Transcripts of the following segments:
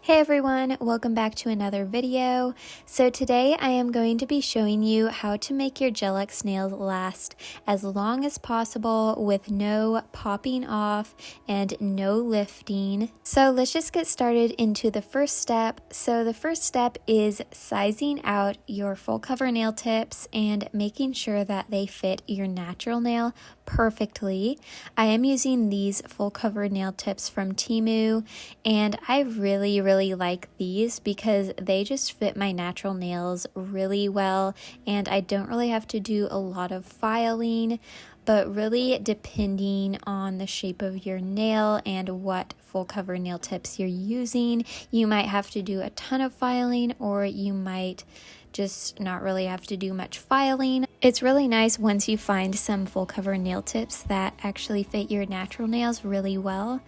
Hey everyone, welcome back to another video. So today I am going to be showing you how to make your Gel-X nails last as long as possible with no popping off and no lifting. So let's just get started into the first step. So the first step is sizing out your full cover nail tips and making sure that they fit your natural nail perfectly. I am using these full cover nail tips from Temu, and I really like these because they just fit my natural nails really well, and I don't really have to do a lot of filing, but really depending on the shape of your nail and what full cover nail tips you're using, you might have to do a ton of filing, or you might just not really have to do much filing. It's really nice once you find some full cover nail tips that actually fit your natural nails really well.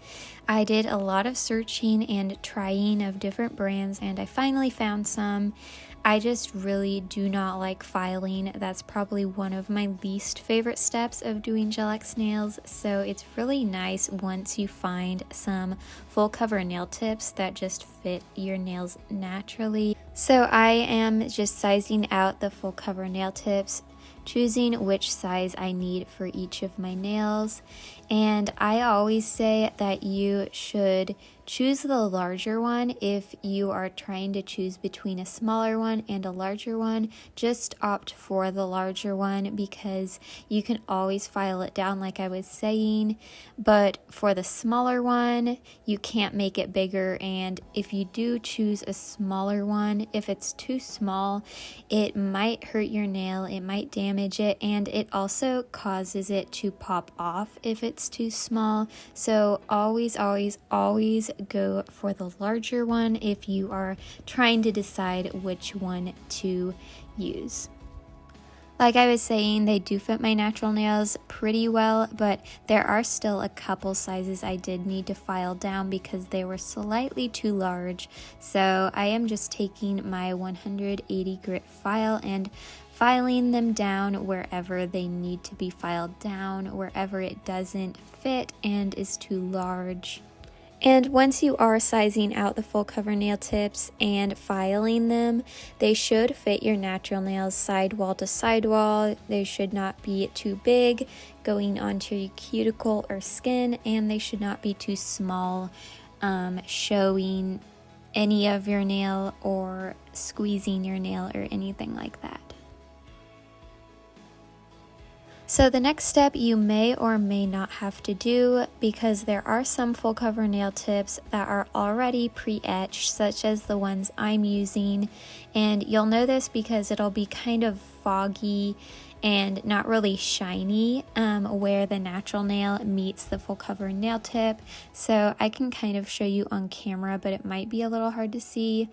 I did a lot of searching and trying of different brands, and I finally found some. I just really do not like filing. That's probably one of my least favorite steps of doing Gel-X nails, so it's really nice once you find some full cover nail tips that just fit your nails naturally. So I am just sizing out the full cover nail tips, choosing which size I need for each of my nails, and I always say that you should choose the larger one. If you are trying to choose between a smaller one and a larger one, just opt for the larger one because you can always file it down like I was saying, but for the smaller one you can't make it bigger, and if you do choose a smaller one, if it's too small, it might hurt your nail, it might damage it, and it also causes it to pop off if it's too small. So always go for the larger one if you are trying to decide which one to use. Like I was saying, they do fit my natural nails pretty well, but there are still a couple sizes I did need to file down because they were slightly too large. So I am just taking my 180 grit file and filing them down wherever they need to be filed down, wherever it doesn't fit and is too large. And once you are sizing out the full cover nail tips and filing them, they should fit your natural nails sidewall to sidewall. They should not be too big going onto your cuticle or skin, and they should not be too small, showing any of your nail or squeezing your nail or anything like that. So the next step you may or may not have to do, because there are some full cover nail tips that are already pre-etched, such as the ones I'm using, and you'll know this because it'll be kind of foggy and not really shiny where the natural nail meets the full cover nail tip. So I can kind of show you on camera, but it might be a little hard to see.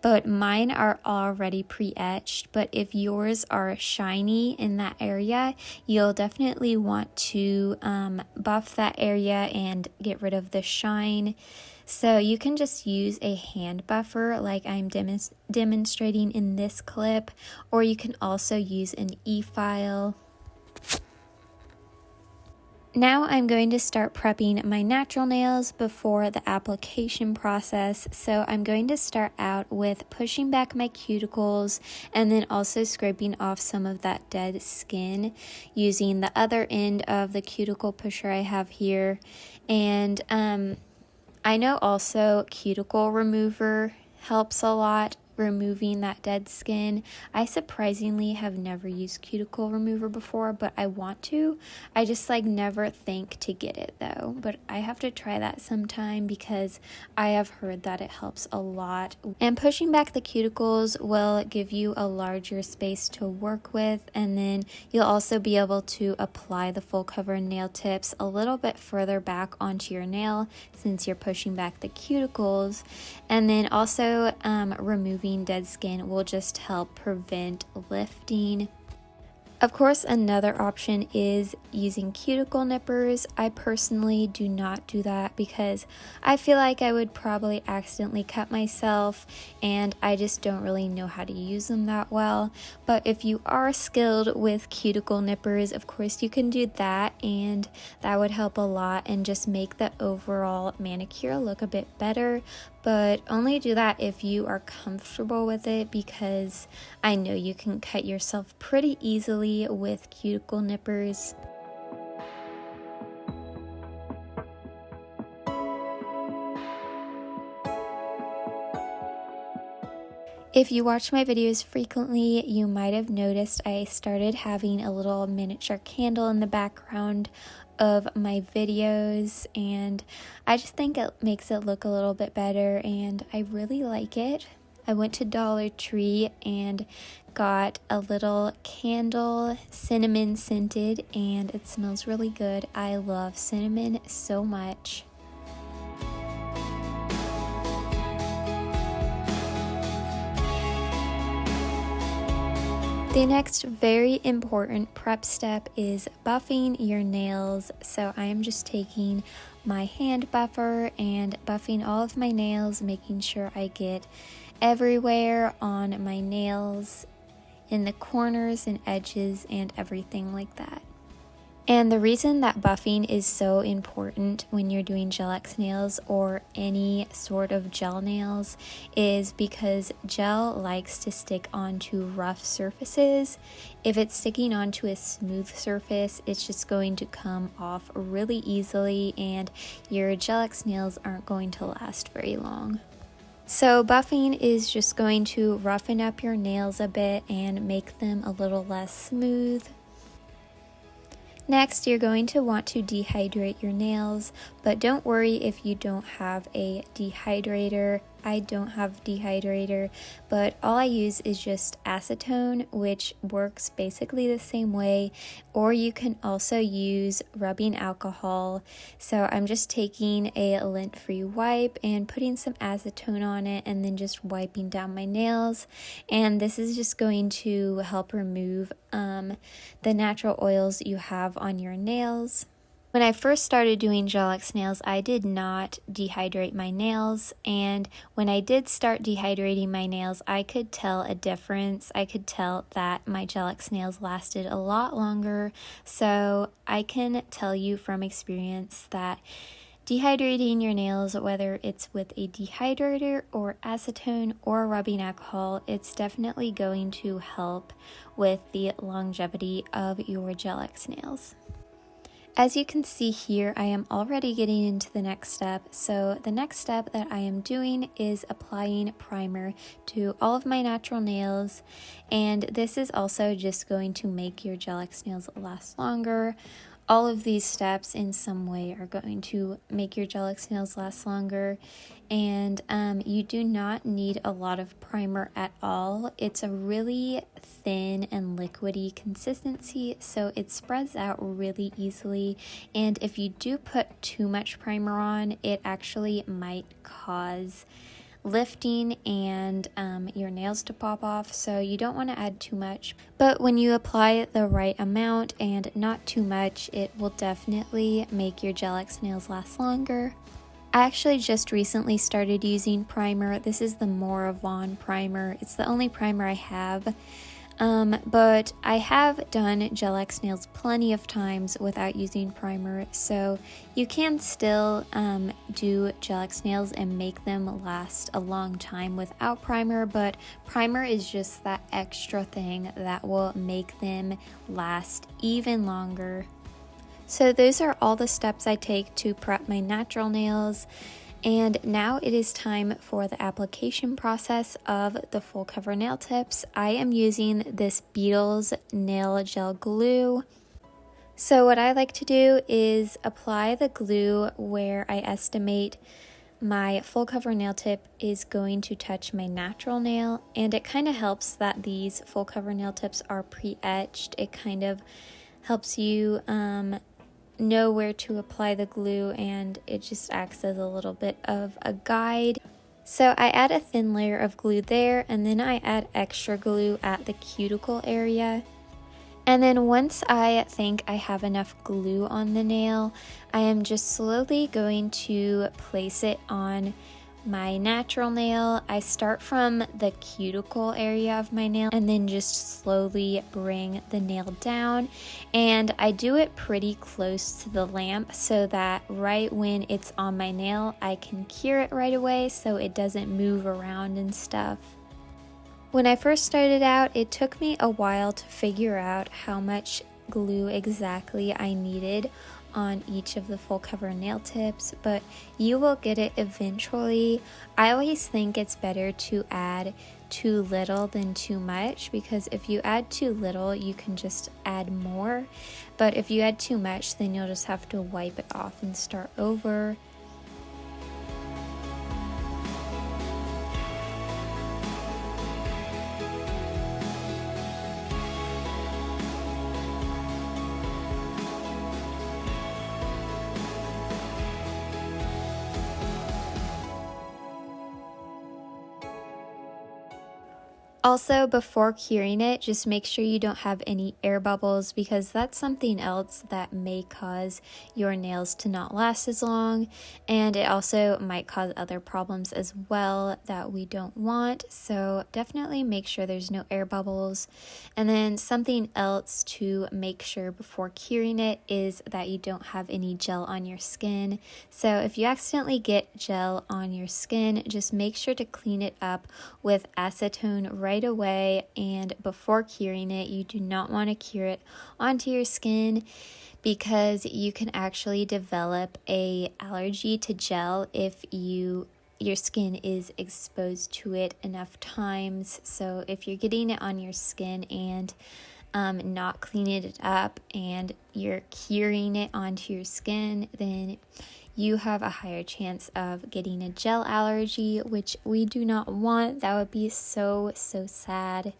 But mine are already pre-etched, but if yours are shiny in that area, you'll definitely want to buff that area and get rid of the shine. So you can just use a hand buffer like I'm demonstrating in this clip, or you can also use an e-file. Now I'm going to start prepping my natural nails before the application process. So I'm going to start out with pushing back my cuticles and then also scraping off some of that dead skin using the other end of the cuticle pusher I have here. And I know also cuticle remover helps a lot, removing that dead skin. I surprisingly have never used cuticle remover before, but I want to. I just never think to get it though, but I have to try that sometime because I have heard that it helps a lot. And pushing back the cuticles will give you a larger space to work with, and then you'll also be able to apply the full cover nail tips a little bit further back onto your nail since you're pushing back the cuticles. And then also removing dead skin will just help prevent lifting. Of course, another option is using cuticle nippers. I personally do not do that because I feel like I would probably accidentally cut myself, and I just don't really know how to use them that well. But if you are skilled with cuticle nippers, of course you can do that. and that would help a lot and just make the overall manicure look a bit better. But only do that if you are comfortable with it, because I know you can cut yourself pretty easily with cuticle nippers. If you watch my videos frequently, you might have noticed I started having a little miniature candle in the background of my videos, and I just think it makes it look a little bit better, and I really like it. I went to Dollar Tree and got a little candle, cinnamon scented, and it smells really good. I love cinnamon so much. The next very important prep step is buffing your nails. So I am just taking my hand buffer and buffing all of my nails, making sure I get everywhere on my nails, in the corners and edges and everything like that. And the reason that buffing is so important when you're doing gel-X nails or any sort of gel nails is because gel likes to stick onto rough surfaces. If it's sticking onto a smooth surface, it's just going to come off really easily, and your gel-X nails aren't going to last very long. So buffing is just going to roughen up your nails a bit and make them a little less smooth. Next, you're going to want to dehydrate your nails, but don't worry if you don't have a dehydrator. I don't have a dehydrator, but all I use is just acetone, which works basically the same way, or you can also use rubbing alcohol. So I'm just taking a lint-free wipe and putting some acetone on it and then just wiping down my nails, and this is just going to help remove the natural oils you have on your nails. When I first started doing gel-X nails, I did not dehydrate my nails, and when I did start dehydrating my nails, I could tell a difference. I could tell that my gel-X nails lasted a lot longer, so I can tell you from experience that dehydrating your nails, whether it's with a dehydrator or acetone or rubbing alcohol, it's definitely going to help with the longevity of your gel-X nails. As you can see here, I am already getting into the next step. So the next step that I am doing is applying primer to all of my natural nails, and this is also just going to make your gel-X nails last longer. All of these steps in some way are going to make your gel-X nails last longer, and you do not need a lot of primer at all. It's a really thin and liquidy consistency, so it spreads out really easily, and if you do put too much primer on, it actually might cause lifting and your nails to pop off, so you don't want to add too much. But when you apply the right amount and not too much, it will definitely make your gel-X nails last longer. I actually just recently started using primer. This is the Moravon primer. It's the only primer I have. But I have done gel-X nails plenty of times without using primer, so you can still do gel-X nails and make them last a long time without primer, but primer is just that extra thing that will make them last even longer. So those are all the steps I take to prep my natural nails. And now it is time for the application process of the full cover nail tips. I am using this Beetles nail gel glue. So what I like to do is apply the glue where I estimate my full cover nail tip is going to touch my natural nail, and it kind of helps that these full cover nail tips are pre-etched. It kind of helps you know where to apply the glue, and it just acts as a little bit of a guide. So I add a thin layer of glue there, and then I add extra glue at the cuticle area. And then once I think I have enough glue on the nail, I am just slowly going to place it on my natural nail, I start from the cuticle area of my nail and then just slowly bring the nail down, and I do it pretty close to the lamp so that right when it's on my nail I can cure it right away so it doesn't move around and stuff. When I first started out, it took me a while to figure out how much glue exactly I needed on each of the full cover nail tips, but you will get it eventually. I always think it's better to add too little than too much, because if you add too little you can just add more, but if you add too much then you'll just have to wipe it off and start over. Also, before curing it, just make sure you don't have any air bubbles, because that's something else that may cause your nails to not last as long, and it also might cause other problems as well that we don't want. So definitely make sure there's no air bubbles. And then something else to make sure before curing it is that you don't have any gel on your skin. So if you accidentally get gel on your skin, just make sure to clean it up with acetone right away, and before curing it you do not want to cure it onto your skin, because you can actually develop a allergy to gel if your skin is exposed to it enough times. So if you're getting it on your skin and not cleaning it up and you're curing it onto your skin, then you have a higher chance of getting a gel allergy, which we do not want. That would be so sad.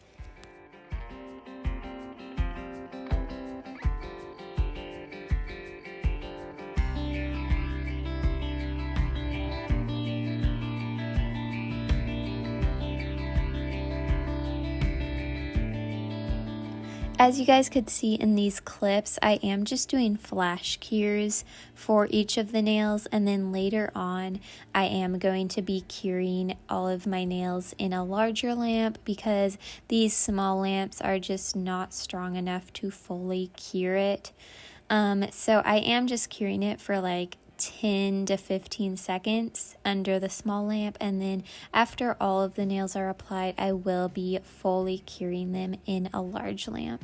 As you guys could see in these clips, I am just doing flash cures for each of the nails, and then later on I am going to be curing all of my nails in a larger lamp, because these small lamps are just not strong enough to fully cure it. So I am just curing it for like 10 to 15 seconds under the small lamp, and then after all of the nails are applied I will be fully curing them in a large lamp.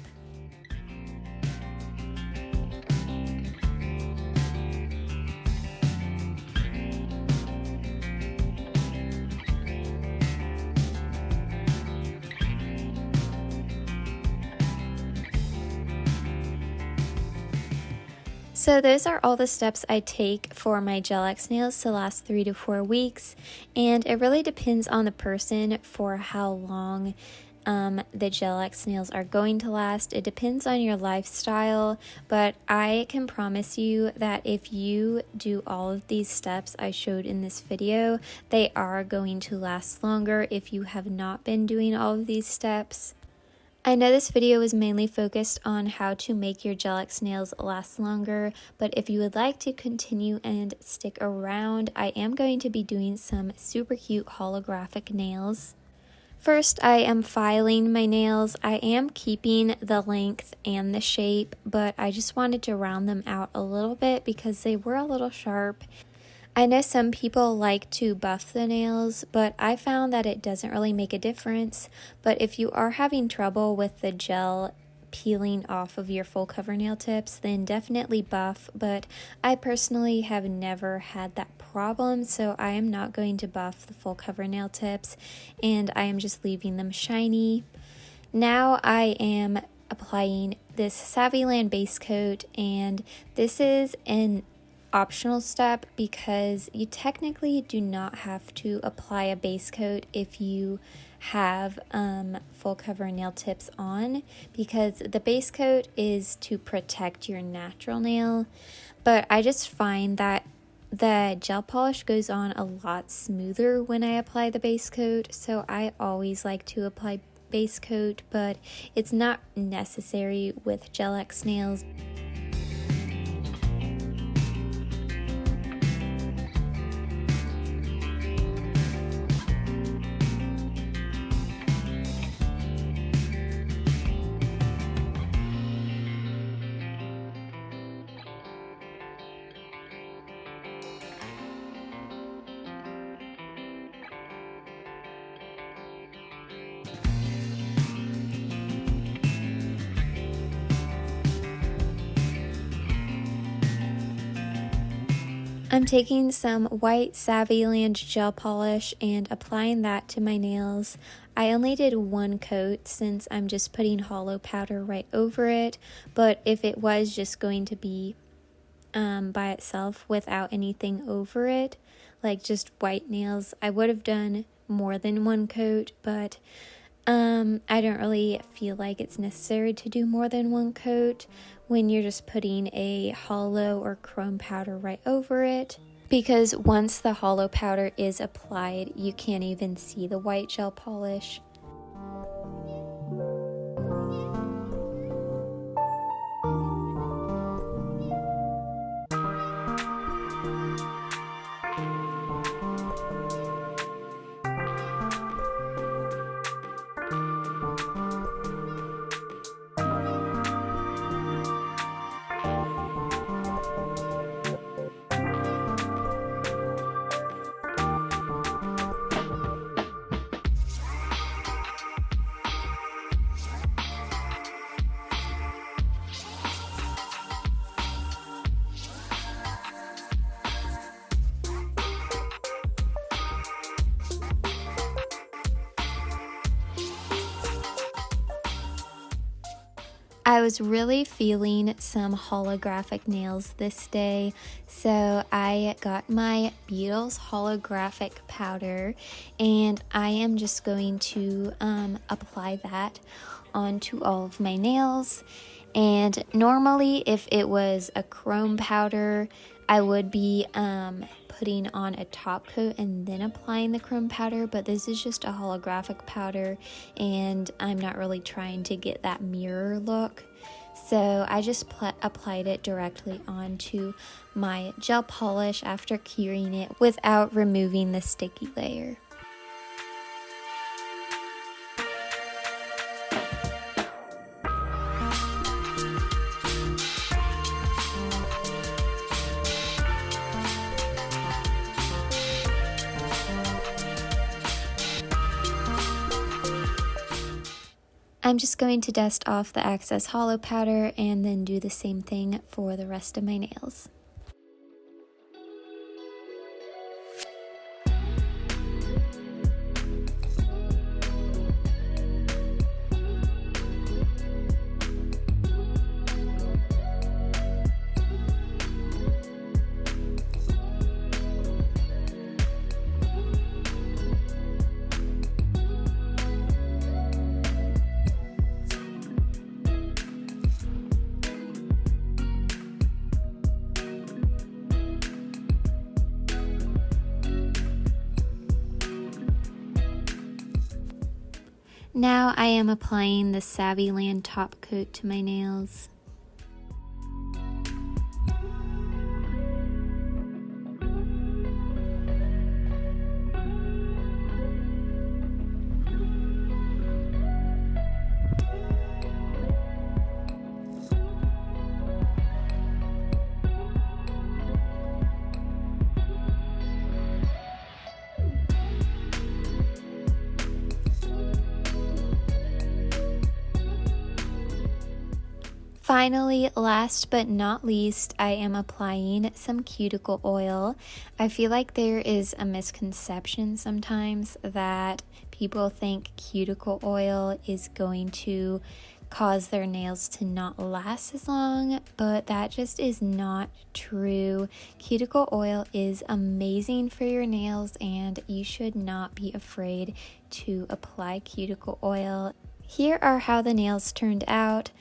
So those are all the steps I take for my Gel-X nails to last 3 to 4 weeks, and it really depends on the person for how long the Gel-X nails are going to last. It depends on your lifestyle, but I can promise you that if you do all of these steps I showed in this video, they are going to last longer if you have not been doing all of these steps. I know this video was mainly focused on how to make your Gel-X nails last longer, but if you would like to continue and stick around, I am going to be doing some super cute holographic nails. First, I am filing my nails. I am keeping the length and the shape, but I just wanted to round them out a little bit because they were a little sharp. I know some people like to buff the nails, but I found that it doesn't really make a difference. But if you are having trouble with the gel peeling off of your full cover nail tips, then definitely buff. But I personally have never had that problem, so I am not going to buff the full cover nail tips, and I am just leaving them shiny. Now I am applying this Savvyland base coat, and this is an optional step because you technically do not have to apply a base coat if you have full cover nail tips on, because the base coat is to protect your natural nail. But I just find that the gel polish goes on a lot smoother when I apply the base coat, so I always like to apply base coat, but it's not necessary with Gel-X nails. I'm taking some white Savvyland gel polish and applying that to my nails. I only did one coat since I'm just putting hollow powder right over it, but if it was just going to be by itself without anything over it, like just white nails, I would have done more than one coat, but I don't really feel like it's necessary to do more than one coat when you're just putting a hollow or chrome powder right over it, because once the hollow powder is applied, you can't even see the white gel polish. I was really feeling some holographic nails this day, so I got my Beetles holographic powder, and I am just going to apply that onto all of my nails. And normally if it was a chrome powder, I would be putting on a top coat and then applying the chrome powder, but this is just a holographic powder and I'm not really trying to get that mirror look. So I just applied it directly onto my gel polish after curing it without removing the sticky layer. I'm just going to dust off the excess hollow powder and then do the same thing for the rest of my nails. Now I am applying the Savvyland top coat to my nails. Finally, last but not least, I am applying some cuticle oil. I feel like there is a misconception sometimes that people think cuticle oil is going to cause their nails to not last as long, but that just is not true. Cuticle oil is amazing for your nails and you should not be afraid to apply cuticle oil. Here are how the nails turned out.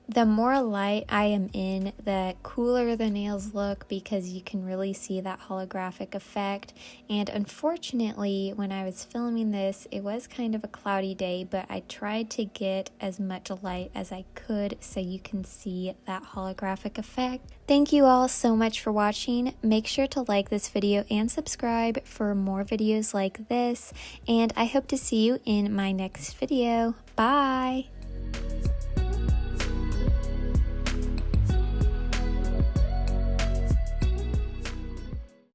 The more light I am in, the cooler the nails look because you can really see that holographic effect. And unfortunately, when I was filming this, it was kind of a cloudy day, but I tried to get as much light as I could so you can see that holographic effect. Thank you all so much for watching. Make sure to like this video and subscribe for more videos like this, and I hope to see you in my next video. Bye!